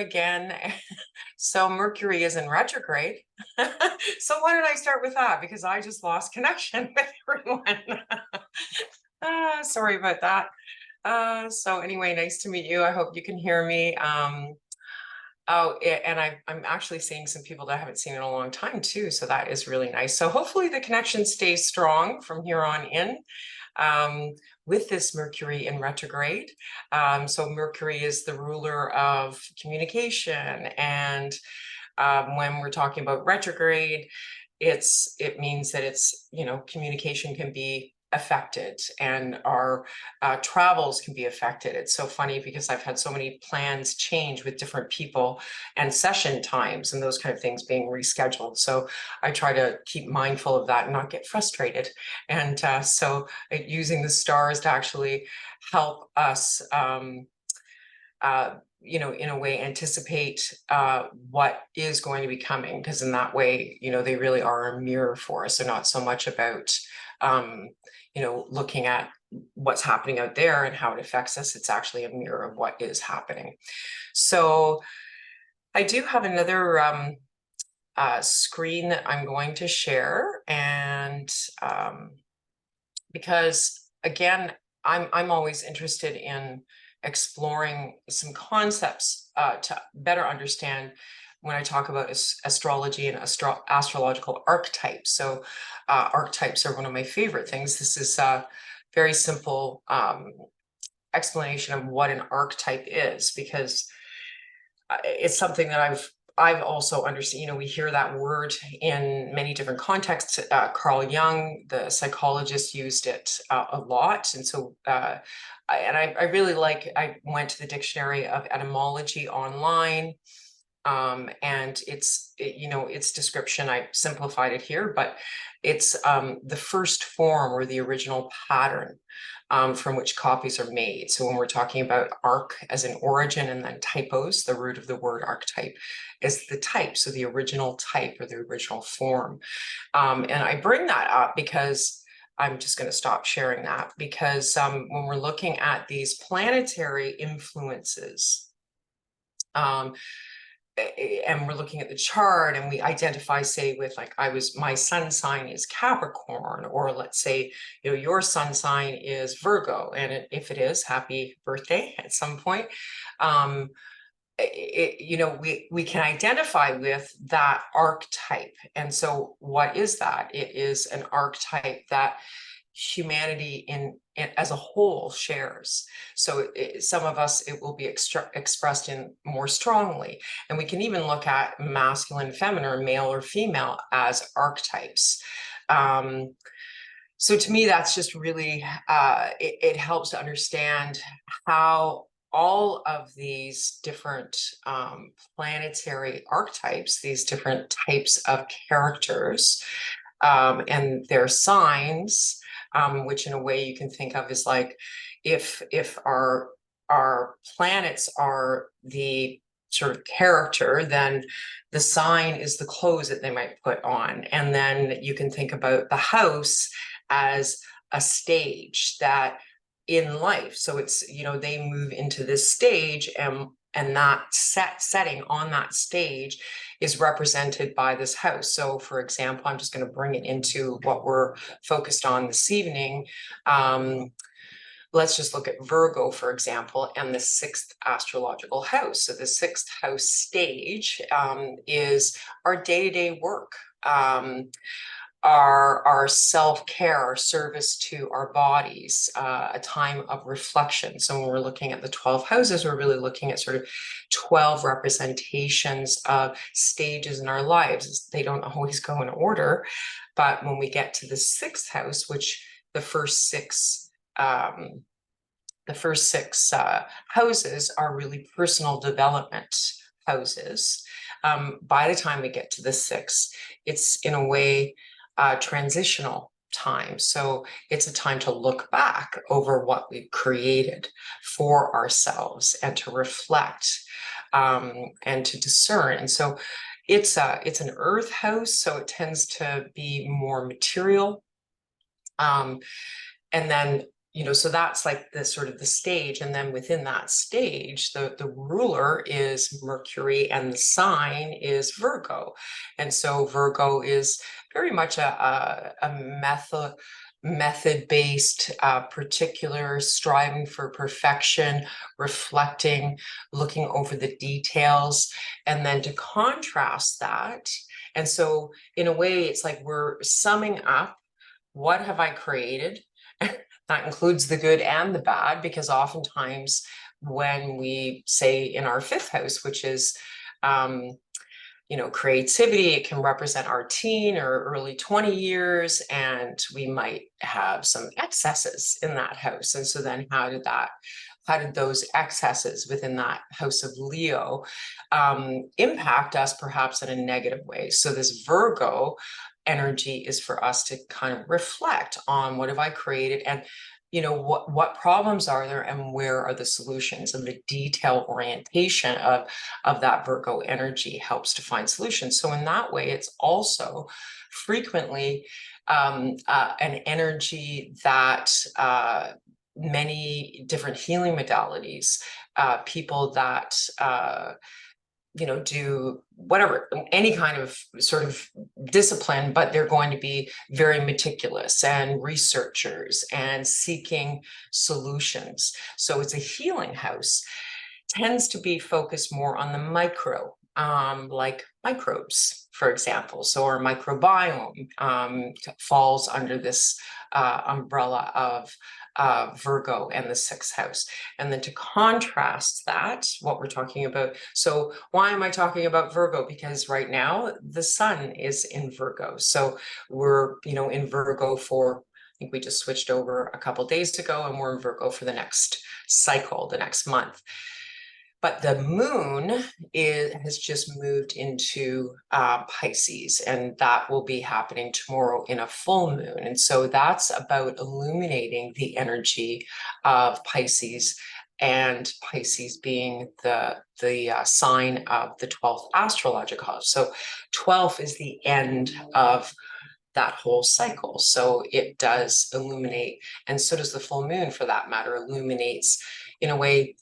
again. So Mercury is in retrograde. So why don't I start with that? Because I just lost connection with everyone. Sorry about that. So anyway, nice to meet you. I hope you can hear me. And I'm actually seeing some people that I haven't seen in a long time too. So that is really nice. So hopefully the connection stays strong from here on in. With this Mercury in retrograde. So Mercury is the ruler of communication. And when we're talking about retrograde, it means that communication can be affected, and our travels can be affected. It's so funny because I've had so many plans change with different people and session times and those kind of things being rescheduled. So I try to keep mindful of that and not get frustrated. And so using the stars to actually help us in a way anticipate what is going to be coming, because in that way, they really are a mirror for us. They're not so much about looking at what's happening out there and how it affects us. It's actually a mirror of what is happening. So I do have another screen that I'm going to share, and because again, I'm always interested in exploring some concepts to better understand when I talk about astrology and astrological archetypes. So archetypes are one of my favorite things. This is a very simple explanation of what an archetype is, because it's something that I've also understood. We hear that word in many different contexts. Carl Jung, the psychologist, used it a lot. And so, I really I went to the dictionary of etymology online, and its description, I simplified it here, but it's the first form or the original pattern from which copies are made. So when we're talking about arc as an origin, and then typos, the root of the word archetype is the type, so the original type or the original form. And I bring that up because I'm just going to stop sharing that, because when we're looking at these planetary influences, and we're looking at the chart, and we identify, say, with my sun sign is Capricorn, or let's say, your sun sign is Virgo, and if it is, happy birthday at some point. We can identify with that archetype. And so what is that? It is an archetype that humanity in as a whole shares. So some of us, it will be expressed in more strongly. And we can even look at masculine, feminine, or male or female as archetypes. So to me, that's just really, it helps to understand how all of these different planetary archetypes, these different types of characters, and their signs, which in a way you can think of as like, if our planets are the sort of character, then the sign is the clothes that they might put on. And then you can think about the house as a stage that in life. So it's, they move into this stage, and that setting on that stage is represented by this house. So for example, I'm just going to bring it into what we're focused on this evening. Let's just look at Virgo, for example, and the sixth astrological house. So the sixth house stage is our day-to-day work, our self-care, our service to our bodies, a time of reflection. So when we're looking at the 12 houses, we're really looking at sort of 12 representations of stages in our lives. They don't always go in order, but when we get to the sixth house, which the first six houses are really personal development houses. By the time we get to the sixth, it's in a way transitional time. So it's a time to look back over what we've created for ourselves, and to reflect and to discern. And so it's an earth house, so it tends to be more material. And then so that's like the sort of the stage. And then within that stage, the ruler is Mercury and the sign is Virgo. And so Virgo is very much a method-based, particular, striving for perfection, reflecting, looking over the details. And then to contrast that, and so in a way, it's like we're summing up, what have I created? That includes the good and the bad, because oftentimes when we say in our fifth house, which is, creativity, it can represent our teen or early 20 years, and we might have some excesses in that house. And so then how did those excesses within that house of Leo impact us perhaps in a negative way? So this Virgo energy is for us to kind of reflect on, what have I created, and what problems are there, and where are the solutions? And the detail orientation of that Virgo energy helps to find solutions. So in that way, it's also frequently an energy that many different healing modalities, people that do whatever, any kind of sort of discipline, but they're going to be very meticulous and researchers and seeking solutions. So it's a healing house, tends to be focused more on the micro, like microbes, for example. So our microbiome falls under this umbrella of Virgo and the sixth house. And then to contrast that, what we're talking about. So why am I talking about Virgo? Because right now the sun is in Virgo. So we're, in Virgo for, I think we just switched over a couple days ago, and we're in Virgo for the next cycle, the next month. But the moon has just moved into Pisces, and that will be happening tomorrow in a full moon. And so that's about illuminating the energy of Pisces, and Pisces being the sign of the 12th astrological house. So 12 is the end of that whole cycle. So it does illuminate, and so does the full moon, for that matter, illuminates in a way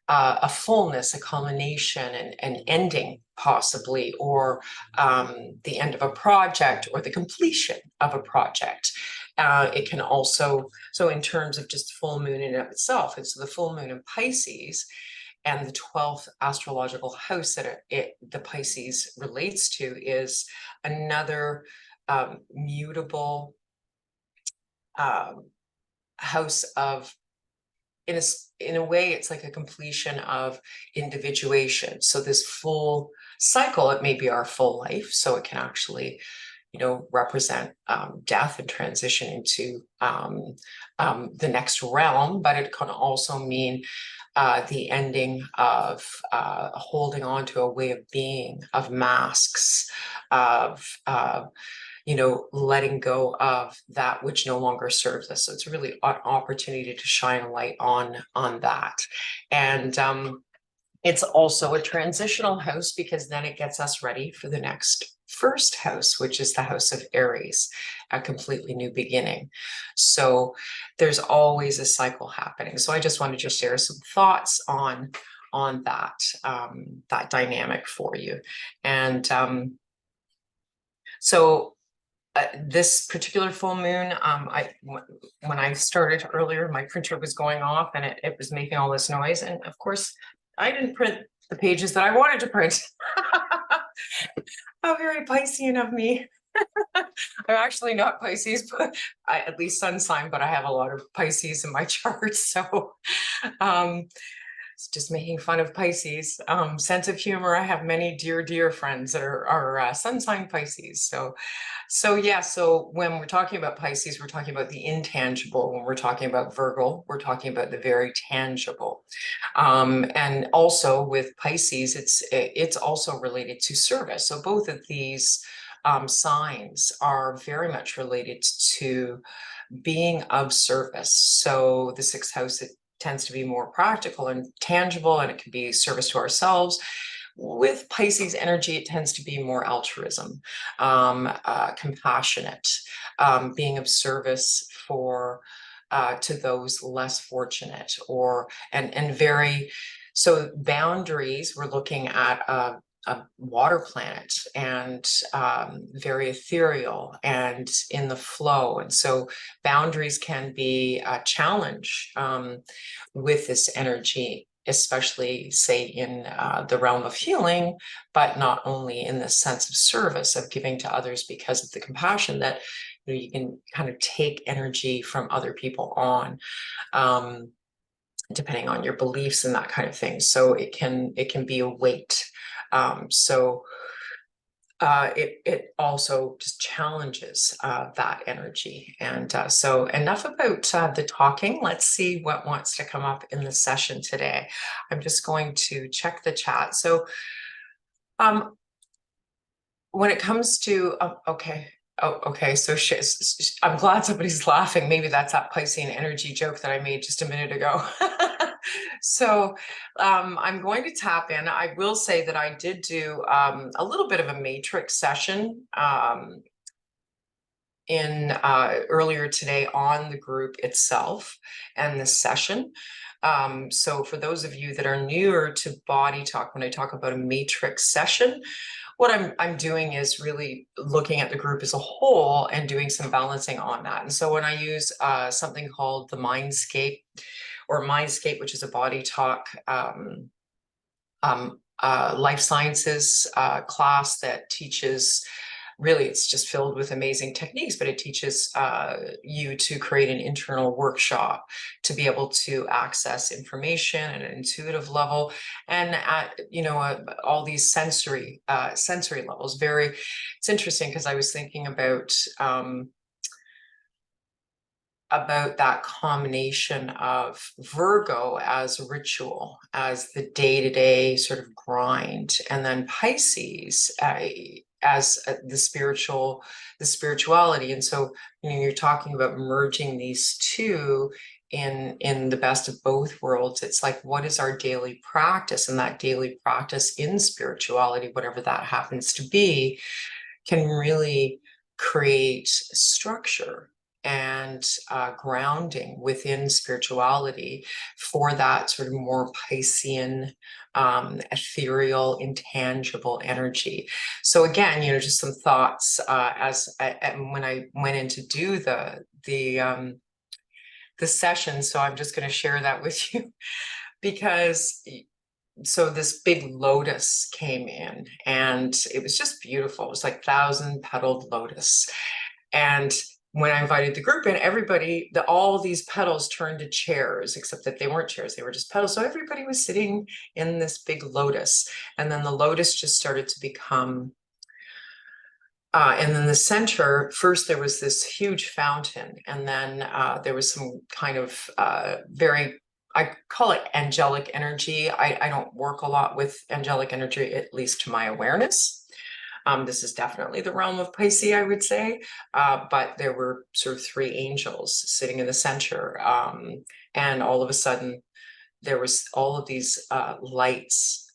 a fullness, a culmination, and an ending, possibly, or the end of a project, or the completion of a project. It can also, so in terms of just full moon in and of itself, it's the full moon in Pisces, and the 12th astrological house that the Pisces relates to is another mutable house of, in a way, it's like a completion of individuation. So this full cycle, it may be our full life, so it can actually, represent death and transition into the next realm, but it can also mean the ending of holding on to a way of being, of masks, of letting go of that which no longer serves us. So it's really an opportunity to shine a light on that. And it's also a transitional house, because then it gets us ready for the next first house, which is the house of Aries, a completely new beginning. So there's always a cycle happening. So I just wanted to share some thoughts on that dynamic for you. And so this particular full moon, when I started earlier, my printer was going off, and it was making all this noise. And of course, I didn't print the pages that I wanted to print. How very Piscean of me. I'm actually not Pisces, but at least sun sign, but I have a lot of Pisces in my chart. So it's just making fun of Pisces. Sense of humor. I have many dear friends that are sun sign Pisces. So yeah, so when we're talking about Pisces, we're talking about the intangible. When we're talking about Virgo, we're talking about the very tangible. And also with Pisces, it's also related to service. So both of these signs are very much related to being of service. So the sixth house, it tends to be more practical and tangible, and it can be service to ourselves. With Pisces energy, it tends to be more altruism, compassionate, being of service for to those less fortunate, so boundaries, we're looking at a water planet, and very ethereal and in the flow. And so boundaries can be a challenge with this energy, especially say in the realm of healing, but not only in the sense of service, of giving to others because of the compassion that you can kind of take energy from other people on, depending on your beliefs and that kind of thing. So it can be a weight. It also just challenges that energy. And so enough about the talking. Let's see what wants to come up in the session today. I'm just going to check the chat. So when it comes to, okay. Oh, okay. So I'm glad somebody's laughing. Maybe that's that Piscean energy joke that I made just a minute ago. So I'm going to tap in. I will say that I did do a little bit of a matrix session in earlier today on the group itself and the session. So for those of you that are newer to BodyTalk, when I talk about a matrix session, what I'm doing is really looking at the group as a whole and doing some balancing on that. And so when I use something called the Mindscape, which is a BodyTalk life sciences class that teaches, really, it's just filled with amazing techniques, but it teaches you to create an internal workshop to be able to access information at an intuitive level, and at all these sensory levels. It's interesting because I was thinking about that combination of Virgo as ritual, as the day-to-day sort of grind, and then Pisces as the spirituality. And so you're talking about merging these two in the best of both worlds. It's like, what is our daily practice? And that daily practice in spirituality, whatever that happens to be, can really create structure and grounding within spirituality for that sort of more Piscean, ethereal, intangible energy. So again, just some thoughts when I went in to do the session. So I'm just going to share that with you because so this big lotus came in, and it was just beautiful. It was like 1,000-petaled lotus. And when I invited the group in, everybody, all these petals turned to chairs, except that they weren't chairs, they were just petals. So everybody was sitting in this big lotus. And then the lotus just started to become, and then the center, first there was this huge fountain, and then there was some kind of I call it angelic energy. I don't work a lot with angelic energy, at least to my awareness. This is definitely the realm of Pisces, I would say. But there were sort of 3 angels sitting in the center. And all of a sudden, there was all of these lights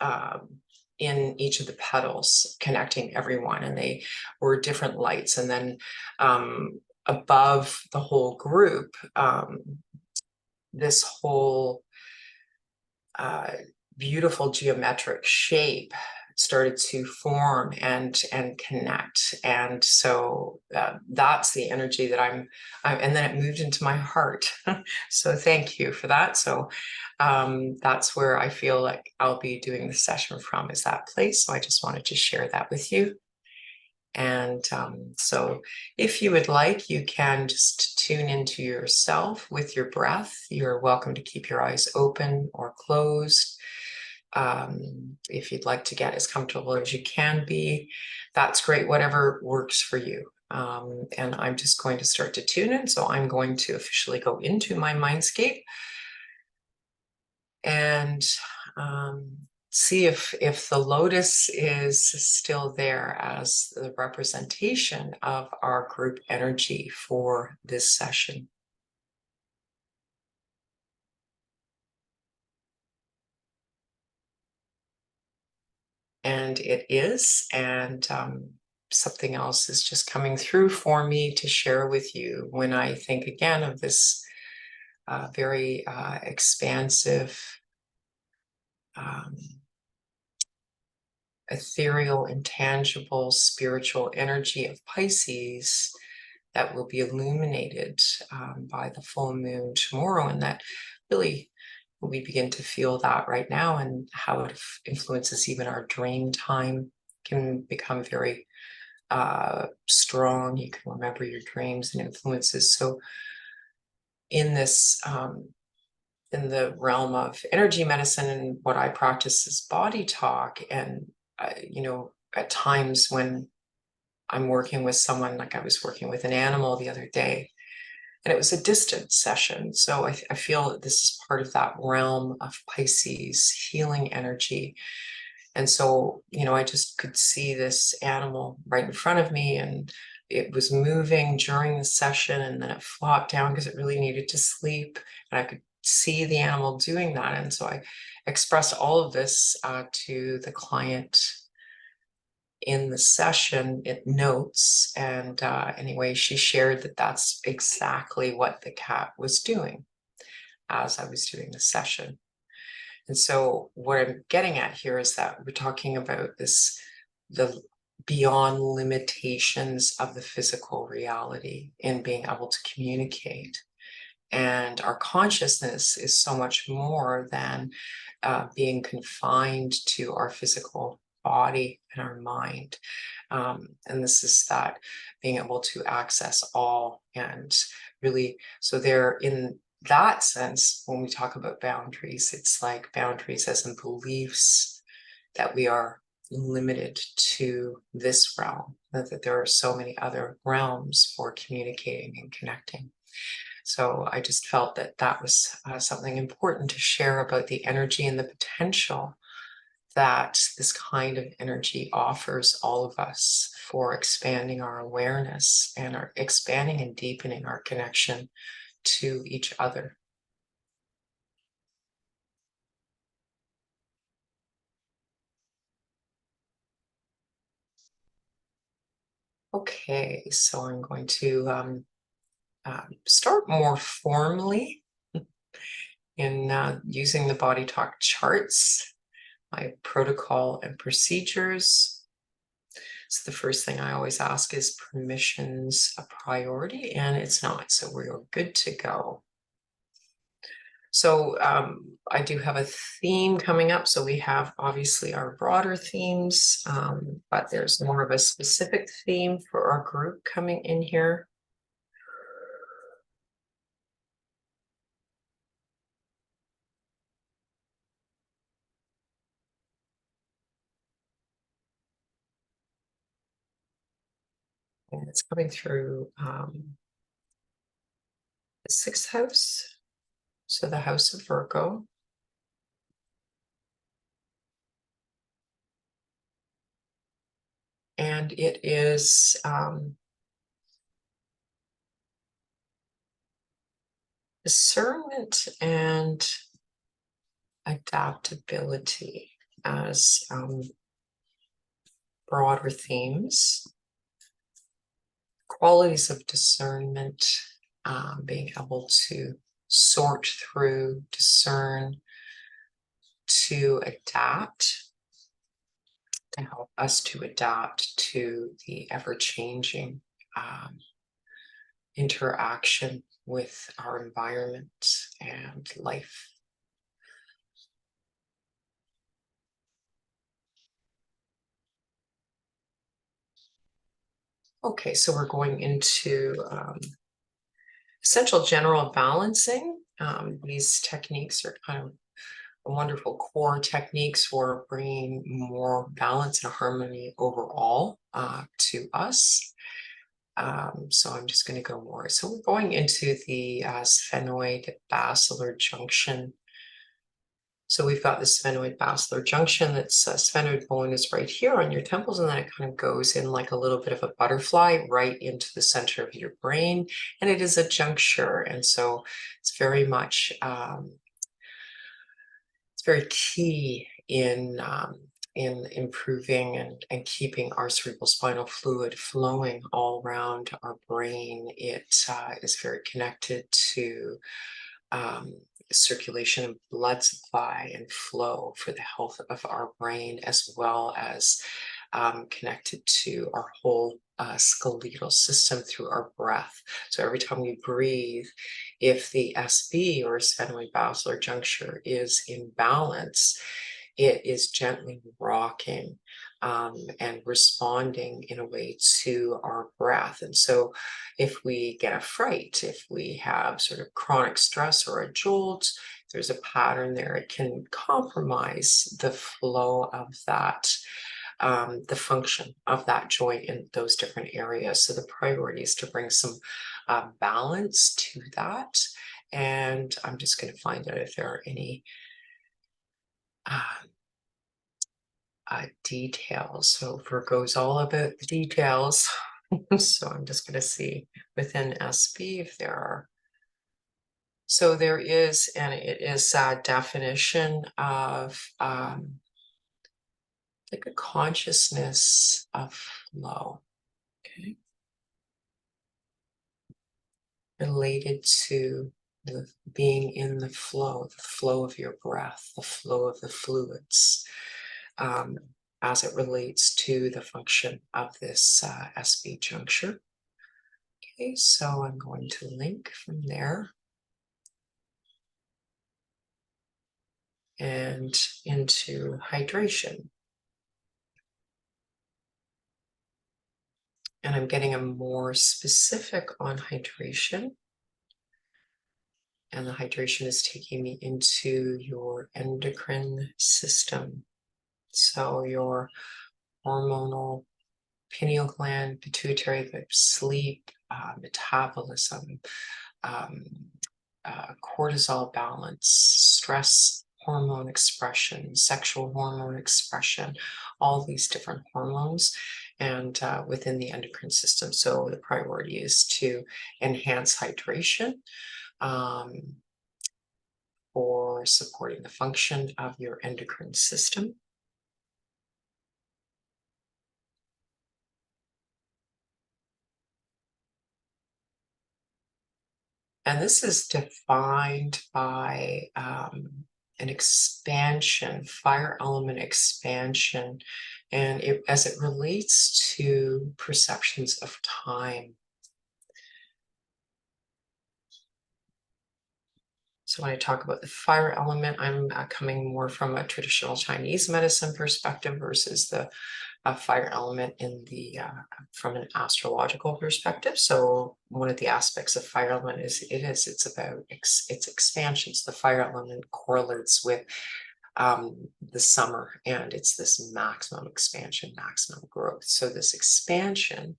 in each of the petals connecting everyone. And they were different lights. And then above the whole group, this whole beautiful geometric shape started to form and connect. And so that's the energy that I'm and then it moved into my heart. So thank you for that. So that's where I feel like I'll be doing the session from, is that place. So I just wanted to share that with you. And so if you would like, you can just tune into yourself with your breath. You're welcome to keep your eyes open or closed. If you'd like to get as comfortable as you can be, that's great, whatever works for you. And I'm just going to start to tune in. So I'm going to officially go into my mindscape and see if the lotus is still there as the representation of our group energy for this session. And it is, and something else is just coming through for me to share with you when I think again of this very expansive, ethereal, intangible, spiritual energy of Pisces that will be illuminated by the full moon tomorrow. And that really, we begin to feel that right now, and how it influences even our dream time can become very strong. You can remember your dreams and influences. So in this, in the realm of energy medicine, and what I practice is BodyTalk, and at times when I'm working with someone, like I was working with an animal the other day, and it was a distance session. So I feel that this is part of that realm of Pisces healing energy. And so, I just could see this animal right in front of me, and it was moving during the session, and then it flopped down because it really needed to sleep. And I could see the animal doing that. And so I expressed all of this to the client in the session, it notes. And anyway, she shared that that's exactly what the cat was doing as I was doing the session. And so what I'm getting at here is that we're talking about this, the beyond limitations of the physical reality in being able to communicate. And our consciousness is so much more than being confined to our physical body and our mind. And this is that being able to access all, and really, so they're in that sense, when we talk about boundaries, it's like boundaries as in beliefs that we are limited to this realm, that there are so many other realms for communicating and connecting. So I just felt that that was something important to share about the energy and the potential that this kind of energy offers all of us for expanding our awareness and our expanding and deepening our connection to each other. Okay, so I'm going to start more formally in using the BodyTalk charts, my protocol and procedures. So the first thing I always ask is permissions a priority, and it's not, so we're good to go. So I do have a theme coming up. So we have obviously our broader themes, but there's more of a specific theme for our group coming in here. And it's coming through the 6th house, so the house of Virgo. And it is discernment and adaptability as broader themes. Qualities of discernment, being able to sort through, discern, to adapt, to help us to adapt to the ever-changing interaction with our environment and life. Okay, so we're going into essential general balancing. These techniques are kind of wonderful core techniques for bringing more balance and harmony overall to us. So I'm just going to go more. So we're going into the sphenoid basilar junction. So we've got the sphenoid basilar junction. That's sphenoid bone is right here on your temples, and then it kind of goes in like a little bit of a butterfly right into the center of your brain, and it is a juncture. And so it's very much it's very key in improving and keeping our cerebrospinal fluid flowing all around our brain. It is very connected to circulation of blood supply and flow for the health of our brain, as well as connected to our whole skeletal system through our breath. So every time we breathe, if the SB, or sphenoid-basilar juncture, is in balance, it is gently rocking and responding in a way to our breath. And so if we get a fright, if we have sort of chronic stress or a jolt, there's a pattern there, it can compromise the flow of that, the function of that joint in those different areas. So the priority is to bring some balance to that. And I'm just going to find out if there are any details. So Virgo's all about the details. So I'm just going to see within SB if there are. So there is, and it is a definition of like a consciousness of flow, okay, related to the being in the flow of your breath, the flow of the fluids, as it relates to the function of this SB juncture. Okay, so I'm going to link from there and into hydration. And I'm getting a more specific on hydration. And the hydration is taking me into your endocrine system. So your hormonal pineal gland, pituitary, sleep, metabolism, cortisol balance, stress hormone expression, sexual hormone expression, all these different hormones, and within the endocrine system. So the priority is to enhance hydration for supporting the function of your endocrine system. And this is defined by an expansion, fire element expansion, and as it relates to perceptions of time. So when I talk about the fire element, I'm coming more from a traditional Chinese medicine perspective versus the fire element in the from an astrological perspective. So one of the aspects of fire element is it's about its expansions. The fire element correlates with the summer, and it's this maximum expansion, maximum growth. So this expansion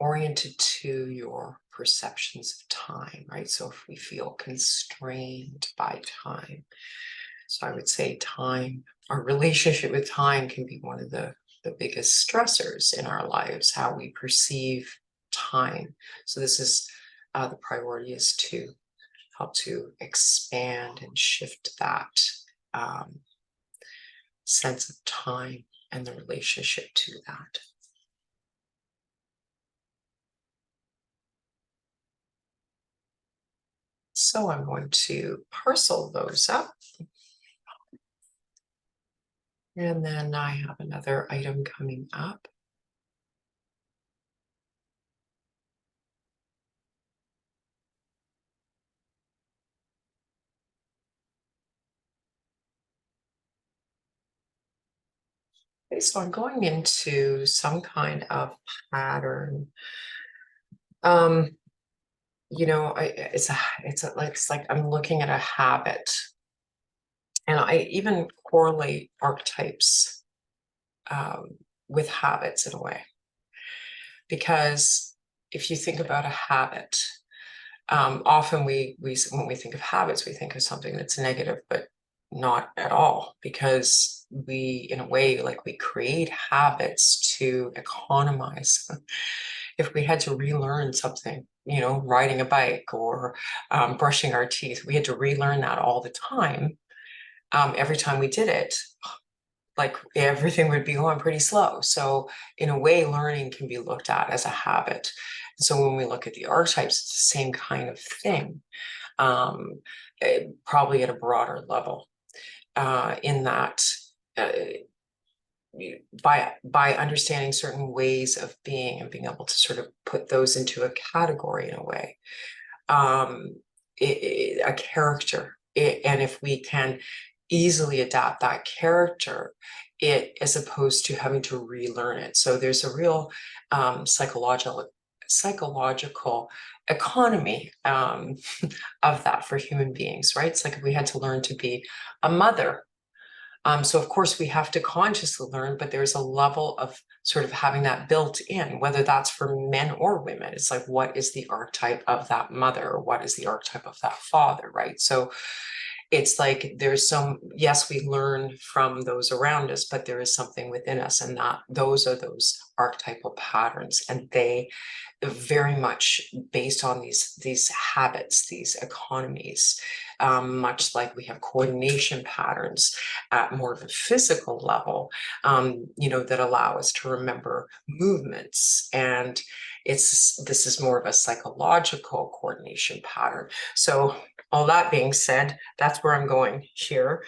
oriented to your perceptions of time, right? So if we feel constrained by time, so I would say time, our relationship with time can be one of the biggest stressors in our lives, how we perceive time. So this is the priority is to help to expand and shift that sense of time and the relationship to that. So I'm going to parcel those up. And then I have another item coming up. Okay, so I'm going into some kind of pattern. You know, it's like I'm looking at a habit, and I even correlate archetypes with habits in a way, because if you think about a habit, often when we think of habits, we think of something that's negative, but not at all, because we, in a way, like we create habits to economize. If we had to relearn something, you know, riding a bike or brushing our teeth, we had to relearn that all the time. Every time we did it, like everything would be going pretty slow. So in a way, learning can be looked at as a habit. So when we look at the archetypes, it's the same kind of thing, probably at a broader level, in that by understanding certain ways of being and being able to sort of put those into a category in a way, a character, and if we can easily adapt that character, as opposed to having to relearn it. So there's a real psychological economy of that for human beings, right? It's like if we had to learn to be a mother. So of course we have to consciously learn, but there's a level of sort of having that built in, whether that's for men or women. It's like, what is the archetype of that mother? Or what is the archetype of that father, right? So it's like there's some, yes, we learn from those around us, but there is something within us, and that those are those archetypal patterns, and they very much based on these habits, these economies, much like we have coordination patterns at more of a physical level, that allow us to remember movements. And this is more of a psychological coordination pattern. So all that being said, that's where I'm going here.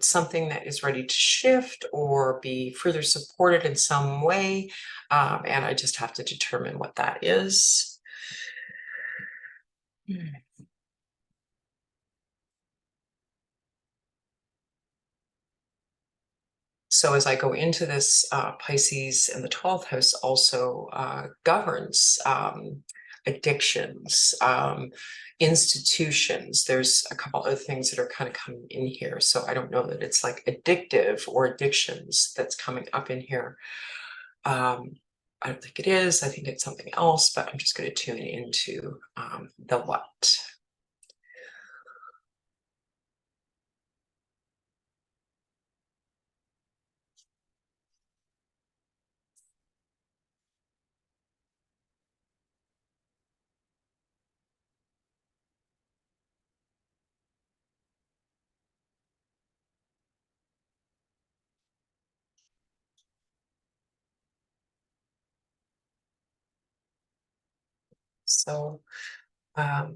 Something that is ready to shift or be further supported in some way. And I just have to determine what that is. So as I go into this, Pisces in the 12th house also governs addictions, institutions. There's a couple other things that are kind of coming in here. So I don't know that it's like addictive or addictions that's coming up in here. I don't think it is. I think it's something else, but I'm just going to tune into the what. So, okay.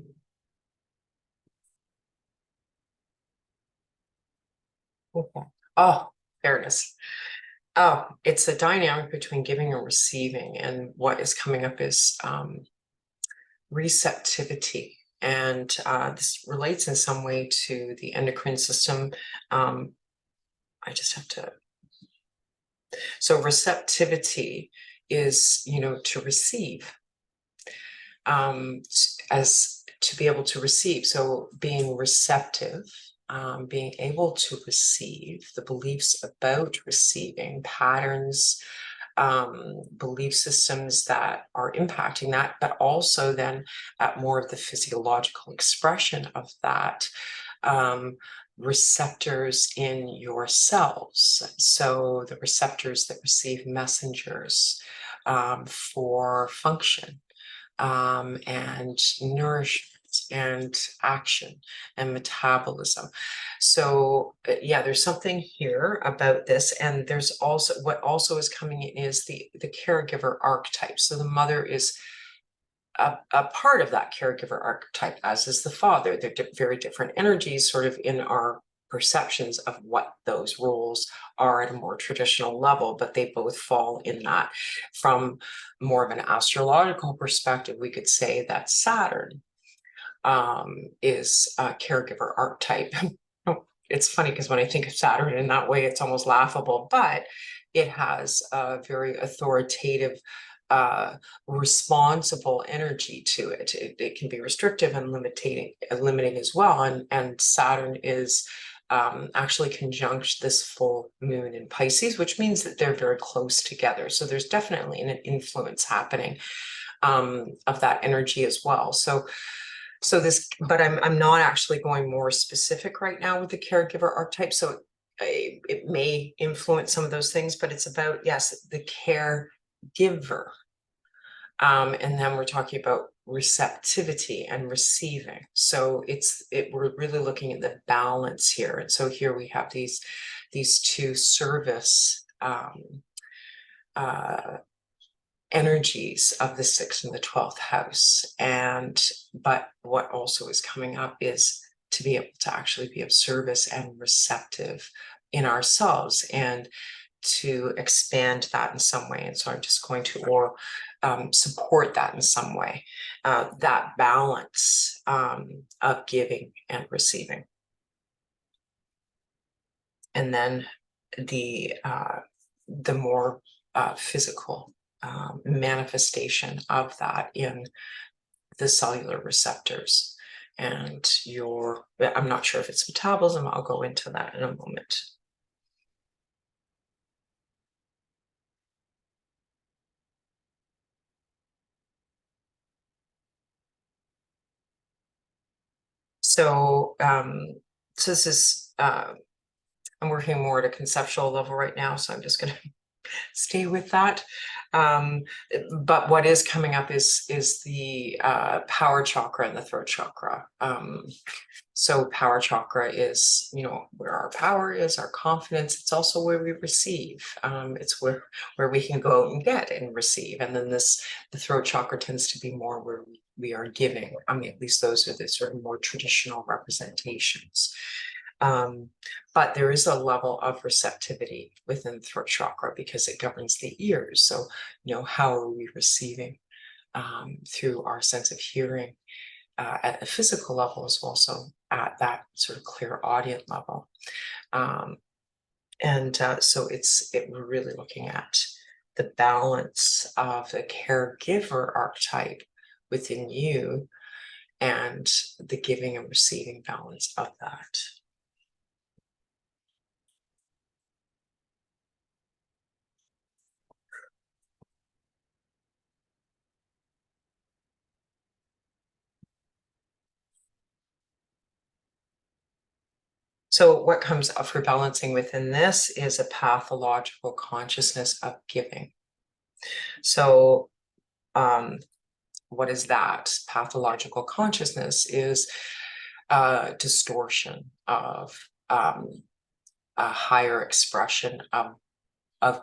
Oh, there it is. Oh, it's a dynamic between giving and receiving, and what is coming up is receptivity. And this relates in some way to the endocrine system. I just have to. So receptivity is, to receive, as to be able to receive. So being receptive, being able to receive the beliefs about receiving, patterns, belief systems that are impacting that, but also then at more of the physiological expression of that, receptors in your cells. So the receptors that receive messengers for function, and nourishment and action and metabolism. So yeah, there's something here about this. And there's also, what also is coming in is the caregiver archetype. So the mother is a part of that caregiver archetype, as is the father. They're very different energies sort of in our perceptions of what those roles are at a more traditional level, but they both fall in that. From more of an astrological perspective, we could say that Saturn is a caregiver archetype. It's funny because when I think of Saturn in that way, it's almost laughable, but it has a very authoritative, responsible energy to it. It can be restrictive and limiting as well. And Saturn is actually conjunct this full moon in Pisces, which means that they're very close together. So there's definitely an influence happening of that energy as well. So this, but I'm not actually going more specific right now with the caregiver archetype. So it may influence some of those things, but it's about, yes, the caregiver. And then we're talking about receptivity and receiving. So we're really looking at the balance here. And so here we have these two service energies of the 6th and the 12th house. But what also is coming up is to be able to actually be of service and receptive in ourselves, and to expand that in some way. And so I'm just going to support that in some way, that balance of giving and receiving. And then the more physical manifestation of that in the cellular receptors and I'm not sure if it's metabolism. I'll go into that in a moment. So this is, I'm working more at a conceptual level right now, so I'm just going to stay with that. But what is coming up is the power chakra and the throat chakra. So power chakra is, where our power is, our confidence. It's also where we receive. It's where we can go and get and receive. And then the throat chakra tends to be more where we are giving. I mean, at least those are the sort of more traditional representations. But there is a level of receptivity within the throat chakra because it governs the ears. So, how are we receiving through our sense of hearing at a physical level, as well, so at that sort of clairaudient level. So we're really looking at the balance of the caregiver archetype within you and the giving and receiving balance of that. So what comes up for balancing within this is a pathological consciousness of giving. So what is that? Pathological consciousness is a distortion of a higher expression of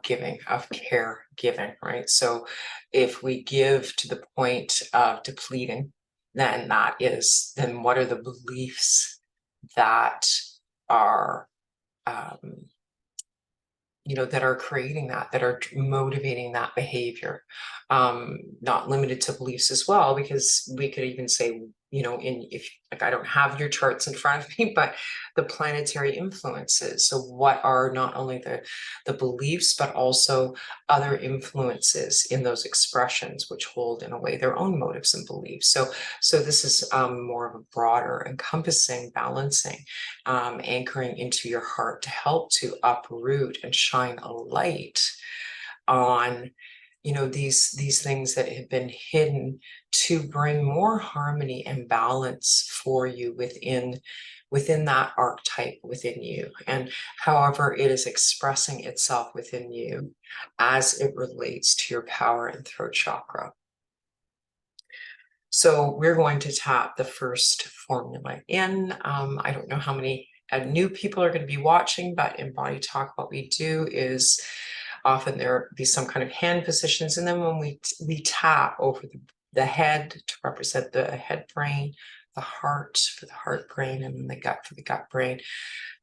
giving, of care giving, right? So if we give to the point of depleting, then what are the beliefs that are that are creating that are motivating that behavior? Not limited to beliefs as well, because we could even say, if I don't have your charts in front of me, but the planetary influences. So what are not only the beliefs, but also other influences in those expressions, which hold in a way their own motives and beliefs. So this is more of a broader, encompassing, balancing, anchoring into your heart to help to uproot and shine a light on these things that have been hidden, to bring more harmony and balance for you within that archetype within you, and however it is expressing itself within you as it relates to your power and throat chakra. So we're going to tap the first formula in. I don't know how many new people are going to be watching, but in BodyTalk, what we do is often there be some kind of hand positions, and then when we tap over the head to represent the head brain, the heart for the heart brain, and then the gut for the gut brain,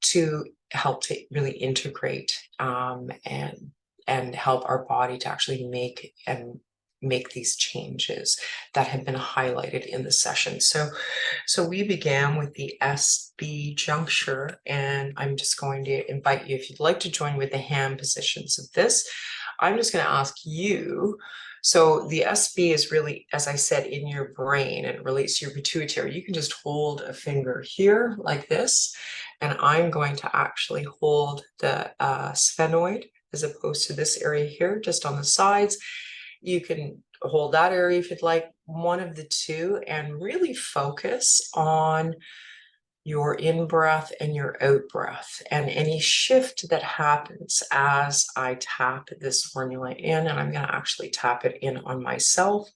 to help to really integrate and help our body to actually make these changes that have been highlighted in the session. So we began with the SB juncture, and I'm just going to invite you, if you'd like to join with the hand positions of this. I'm just going to ask you. So the SB is really, as I said, in your brain, and it relates to your pituitary. You can just hold a finger here like this, and I'm going to actually hold the sphenoid as opposed to this area here, just on the sides. You can hold that area if you'd like, one of the two, and really focus on your in-breath and your out-breath, and any shift that happens as I tap this formula in, and I'm going to actually tap it in on myself.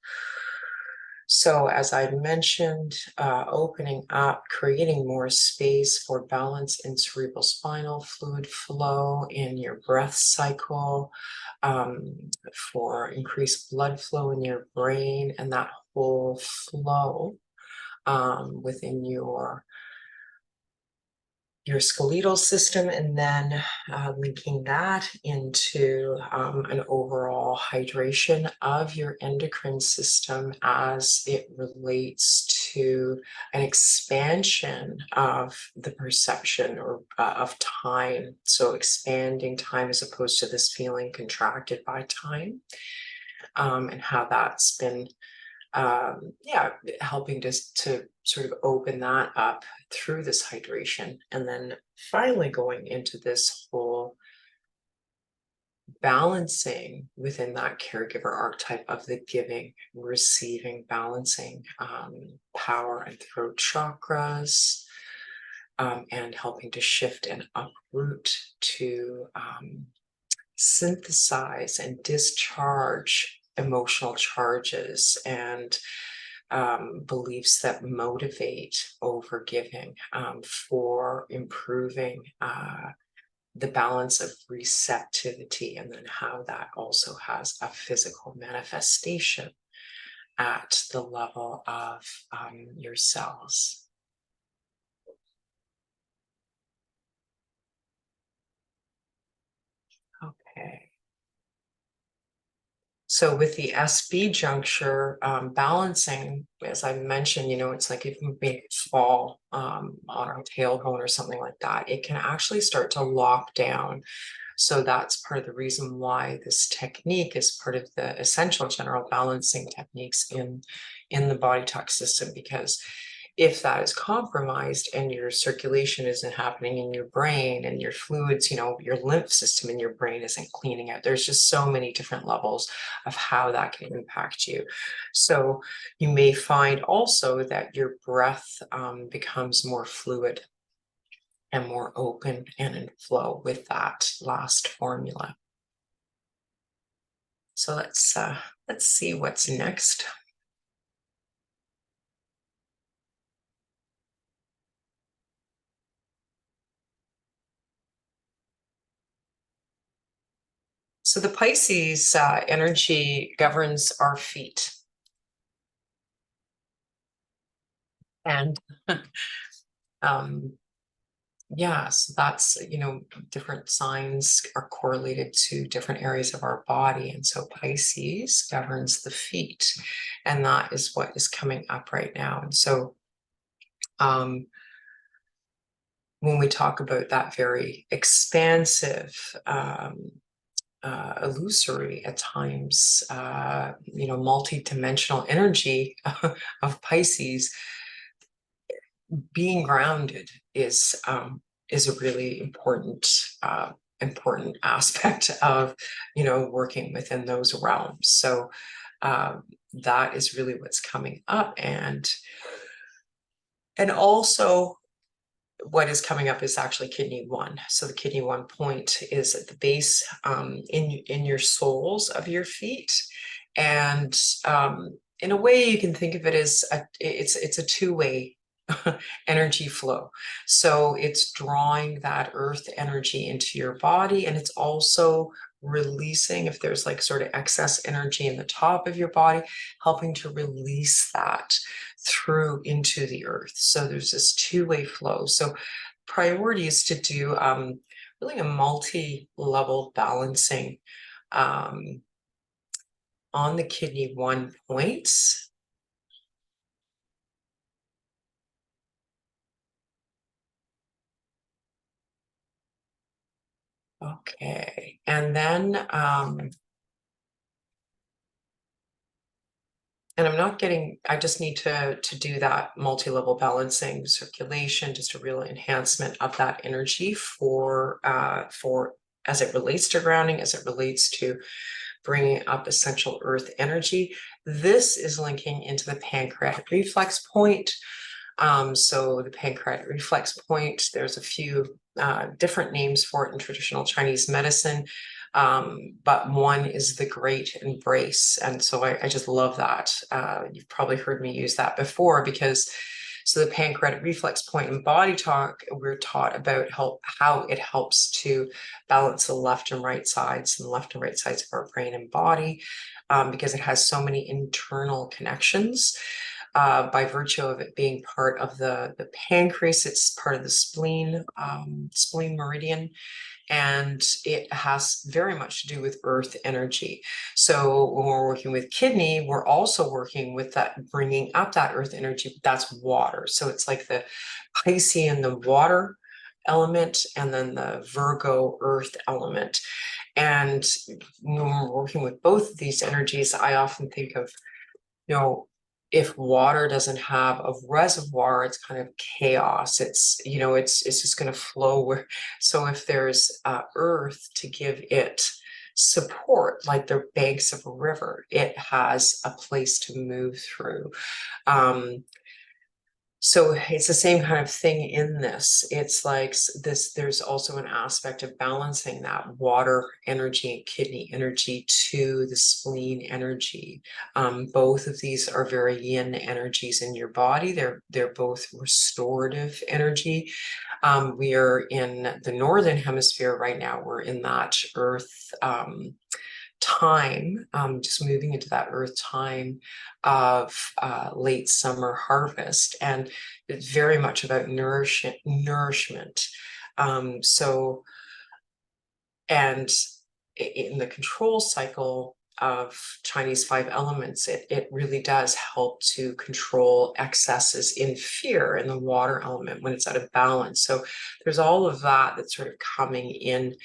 So as I mentioned, opening up, creating more space for balance in cerebral spinal fluid flow in your breath cycle, for increased blood flow in your brain, and that whole flow within your skeletal system, and then linking that into an overall hydration of your endocrine system as it relates to an expansion of the perception or of time. So expanding time as opposed to this feeling contracted by time, and how that's been helping to sort of open that up through this hydration, and then finally going into this whole balancing within that caregiver archetype of the giving, receiving, balancing power and throat chakras, and helping to shift and uproot to synthesize and discharge emotional charges and beliefs that motivate over giving, for improving the balance of receptivity, and then how that also has a physical manifestation at the level of your cells. Okay. So with the SB juncture, balancing, as I mentioned, it's like if we make it fall on our tailbone or something like that, it can actually start to lock down. So that's part of the reason why this technique is part of the essential general balancing techniques in the BodyTalk system, because if that is compromised and your circulation isn't happening in your brain and your fluids, your lymph system in your brain isn't cleaning out, there's just so many different levels of how that can impact you. So you may find also that your breath becomes more fluid and more open and in flow with that last formula. So let's see what's next. So the Pisces energy governs our feet. And yeah, so that's, different signs are correlated to different areas of our body. And so Pisces governs the feet, and that is what is coming up right now. And so when we talk about that very expansive, illusory at times, multi-dimensional energy of Pisces, being grounded is a really important aspect of working within those realms. So that is really what's coming up, and also what is coming up is actually kidney 1. So the kidney 1 point is at the base, in your soles of your feet, and in a way you can think of it as it's a two-way energy flow. So it's drawing that earth energy into your body, and it's also releasing, if there's like sort of excess energy in the top of your body, helping to release that through into the earth. So there's this two-way flow. So priority is to do really a multi-level balancing on the kidney 1 points. Okay, and then and I just need to do that multi-level balancing circulation, just a real enhancement of that energy for as it relates to grounding, as it relates to bringing up essential earth energy. This is linking into the pancreatic reflex point. So the pancreatic reflex point, there's a few different names for it in traditional Chinese medicine. but one is the great embrace. And so I just love that. You've probably heard me use that before, because so the pancreatic reflex point in BodyTalk, we're taught about how it helps to balance the left and right sides and left and right sides of our brain and body, because it has so many internal connections. By virtue of it being part of the pancreas, it's part of the spleen, spleen meridian, and it has very much to do with earth energy. So when we're working with kidney, we're also working with that, bringing up that earth energy. That's water. So it's like the Pisces and the water element, and then the Virgo earth element. And when we're working with both of these energies, I often think of, if water doesn't have a reservoir, it's kind of chaos. It's, it's just going to flow where. So if there's earth to give it support, like the banks of a river, it has a place to move through. So it's the same kind of thing in this. It's like this, there's also an aspect of balancing that water energy and kidney energy to the spleen energy. Both of these are very yin energies in your body. They're both restorative energy. We are in the northern hemisphere right now. We're in that earth time, just moving into that earth time of late summer harvest, and it's very much about nourishment. So, and in the control cycle of Chinese 5 elements, it really does help to control excesses in fear in the water element when it's out of balance. So there's all of that that's sort of coming in,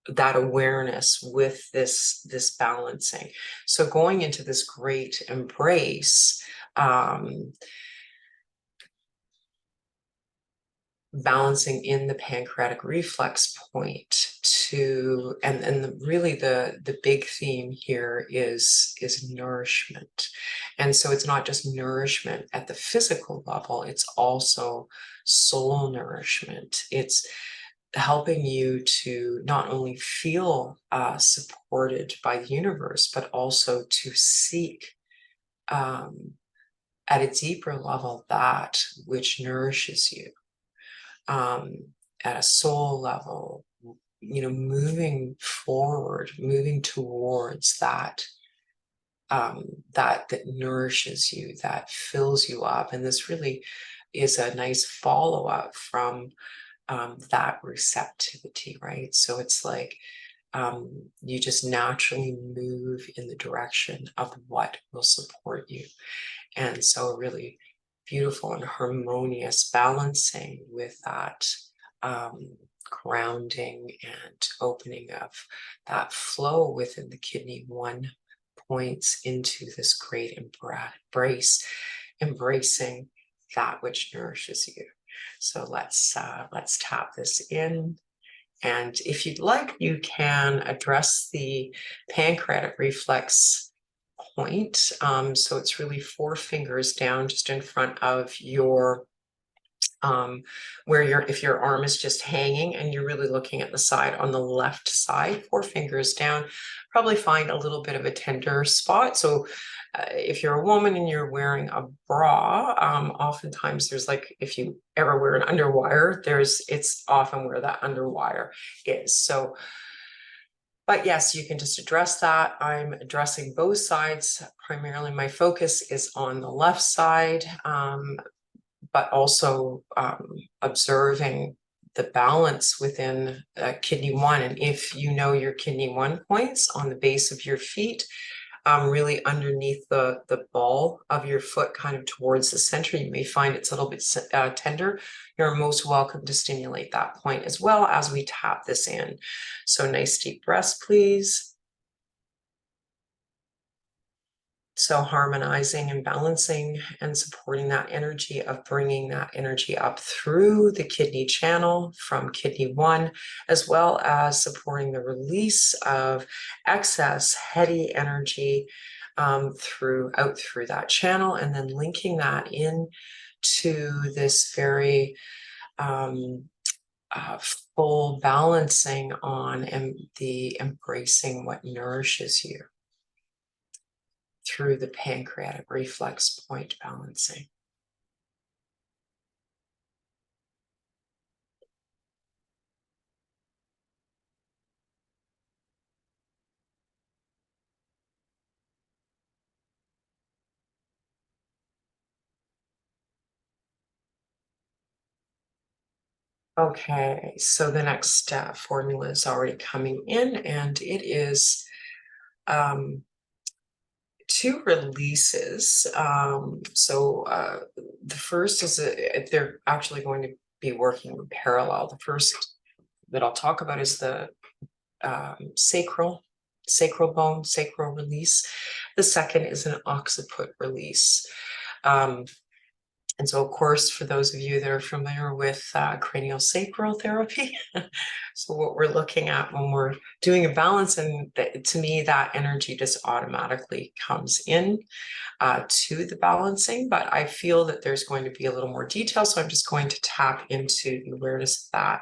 that awareness with this balancing. So going into this great embrace, balancing in the pancreatic reflex point to, and really the big theme here is nourishment. And so it's not just nourishment at the physical level, it's also soul nourishment. It's helping you to not only feel supported by the universe, but also to seek at a deeper level that which nourishes you. At a soul level, moving forward, moving towards that, that nourishes you, that fills you up. And this really is a nice follow-up from that receptivity, right? So it's like you just naturally move in the direction of what will support you. And so really beautiful and harmonious balancing with that grounding and opening of that flow within the kidney 1 points into this great embrace, embracing that which nourishes you. So let's tap this in. And if you'd like, you can address the pancreatic reflex point. So it's really 4 fingers down just in front of your, where if your arm is just hanging and you're really looking at the side on the left side, 4 fingers down, probably find a little bit of a tender spot. So if you're a woman and you're wearing a bra, oftentimes there's like, if you ever wear an underwire, it's often where that underwire is. So, but yes, you can just address that. I'm addressing both sides. Primarily my focus is on the left side, but also observing the balance within kidney 1. And if you know your kidney 1 points on the base of your feet, really underneath the ball of your foot, kind of towards the center, you may find it's a little bit tender. You're most welcome to stimulate that point as well as we tap this in. So nice deep breaths, please. So harmonizing and balancing and supporting that energy of bringing that energy up through the kidney channel from kidney 1, as well as supporting the release of excess heady energy through that channel, and then linking that in to this very full balancing on the embracing what nourishes you through the pancreatic reflex point balancing. Okay, so the next formula is already coming in, and it is 2 releases. The first is they're actually going to be working in parallel. The first that I'll talk about is the sacral bone, sacral release. The second is an occiput release. And so, of course, for those of you that are familiar with craniosacral therapy, so what we're looking at when we're doing a balance, and to me, that energy just automatically comes in to the balancing. But I feel that there's going to be a little more detail, so I'm just going to tap into the awareness of that.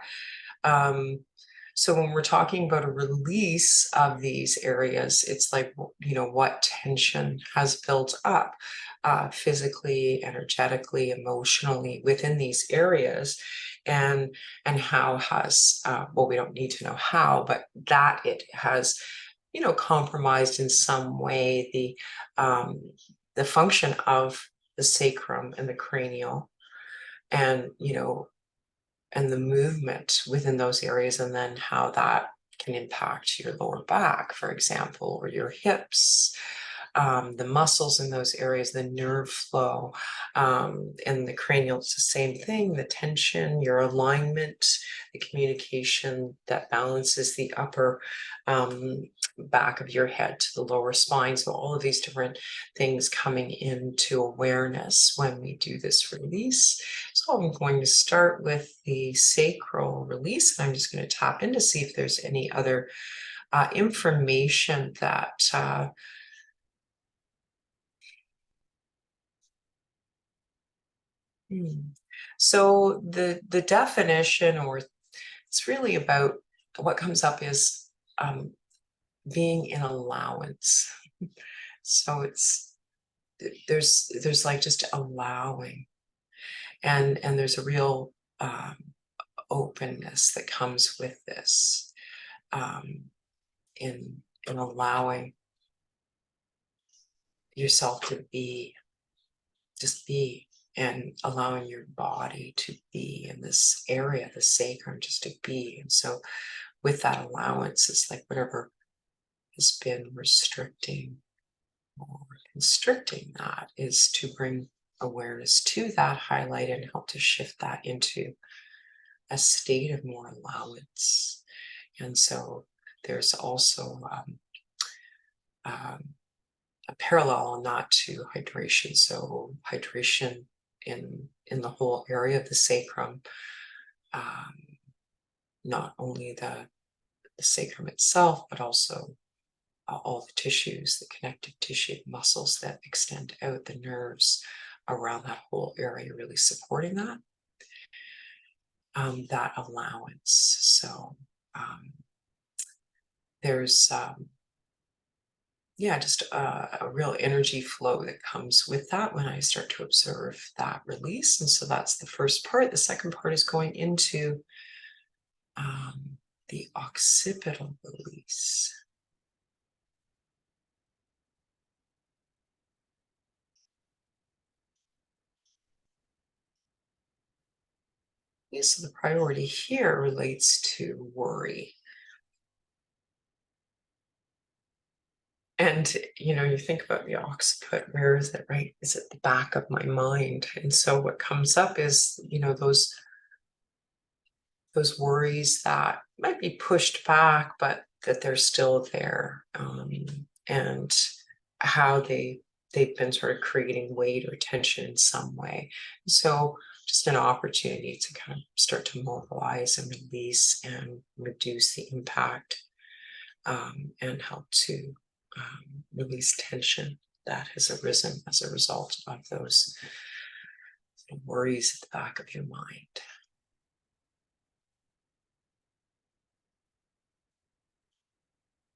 So when we're talking about a release of these areas, it's like, what tension has built up physically, energetically, emotionally within these areas, and how has, we don't need to know how, but that it has, compromised in some way the function of the sacrum and the cranial, and, and the movement within those areas, and then how that can impact your lower back, for example, or your hips, the muscles in those areas, the nerve flow, and the cranial, it's the same thing, the tension, your alignment, the communication that balances the upper back of your head to the lower spine. So all of these different things coming into awareness when we do this release. So I'm going to start with the sacral release. I'm just going to tap in to see if there's any other information that So the definition, or it's really about what comes up is being in allowance. So there's like just allowing, and there's a real openness that comes with this, in allowing yourself to just be, and allowing your body to be in this area, the sacrum, just to be. And so with that allowance, it's like whatever has been restricting or constricting that is to bring awareness to that, highlight, and help to shift that into a state of more allowance. And so there's also a parallel on that to hydration. So hydration in the whole area of the sacrum, not only the sacrum itself, but also all the tissues, the connective tissue, muscles that extend out, the nerves around that whole area, really supporting that, that allowance. So there's just a real energy flow that comes with that when I start to observe that release. And so that's the first part. The second part is going into the occipital release. So the priority here relates to worry. And, you think about the occiput, where is it, right? Is it the back of my mind? And so what comes up is, those worries that might be pushed back, but that they're still there, and how they've been sort of creating weight or tension in some way. So just an opportunity to kind of start to mobilize and release and reduce the impact, and help to release tension that has arisen as a result of those worries at the back of your mind.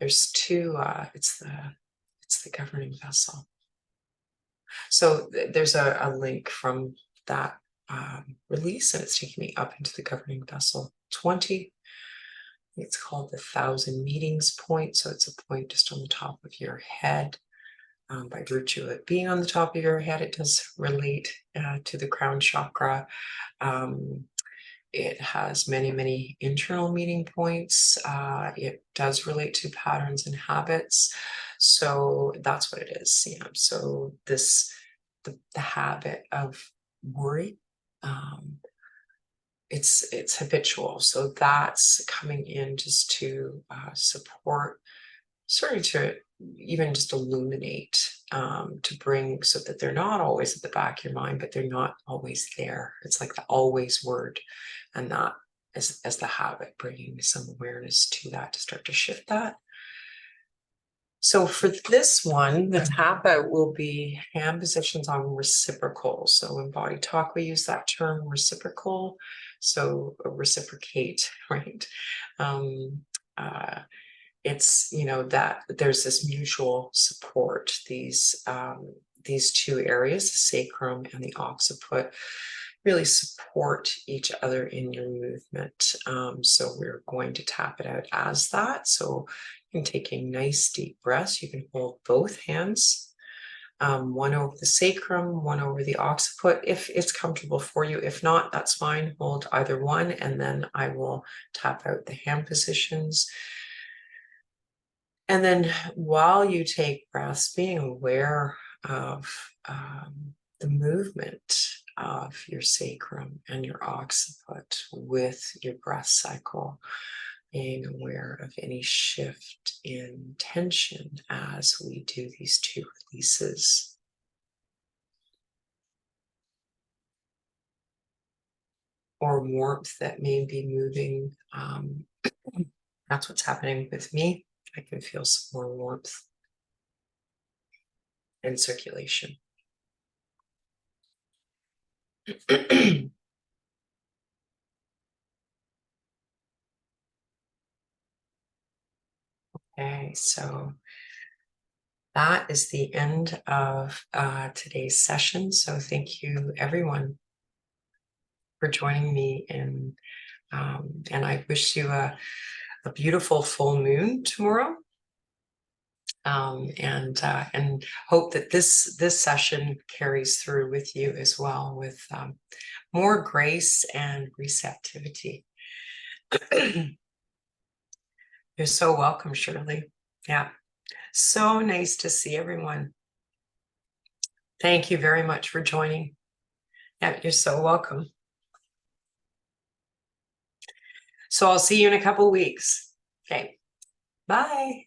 there's two, it's the governing vessel. So there's a link from that release, and it's taking me up into the governing vessel 20. It's called the 1,000 meetings point. So it's a point just on the top of your head. By virtue of it being on the top of your head, it does relate to the crown chakra. It has many internal meeting points. It does relate to patterns and habits. So that's what it is. Yeah. So the habit of worry, it's habitual. So that's coming in just to support, sort of to even just illuminate, to bring, so that they're not always at the back of your mind, but they're not always there. It's like the always word, and that as the habit, bringing some awareness to that to start to shift that. So for this one, the tap out will be hand positions on reciprocal. So in BodyTalk, we use that term reciprocal. So reciprocate, right? It's, that there's this mutual support. These two areas, the sacrum and the occiput, really support each other in your movement. So we're going to tap it out as that. So you can take a nice deep breath. You can hold both hands, one over the sacrum, one over the occiput, if it's comfortable for you. If not, that's fine. Hold either one, and then I will tap out the hand positions. And then while you take breaths, being aware of the movement of your sacrum and your occiput with your breath cycle, being aware of any shift in tension as we do these two releases. Or warmth that may be moving. That's what's happening with me. I can feel some more warmth and circulation. Okay, so that is the end of today's session. So thank you, everyone, for joining me in, and I wish you a beautiful full moon tomorrow. And hope that this session carries through with you as well, with more grace and receptivity. You're so welcome, Shirley. Yeah, so nice to see everyone. Thank you very much for joining. Yeah, you're so welcome. So I'll see you in a couple of weeks. Okay, bye.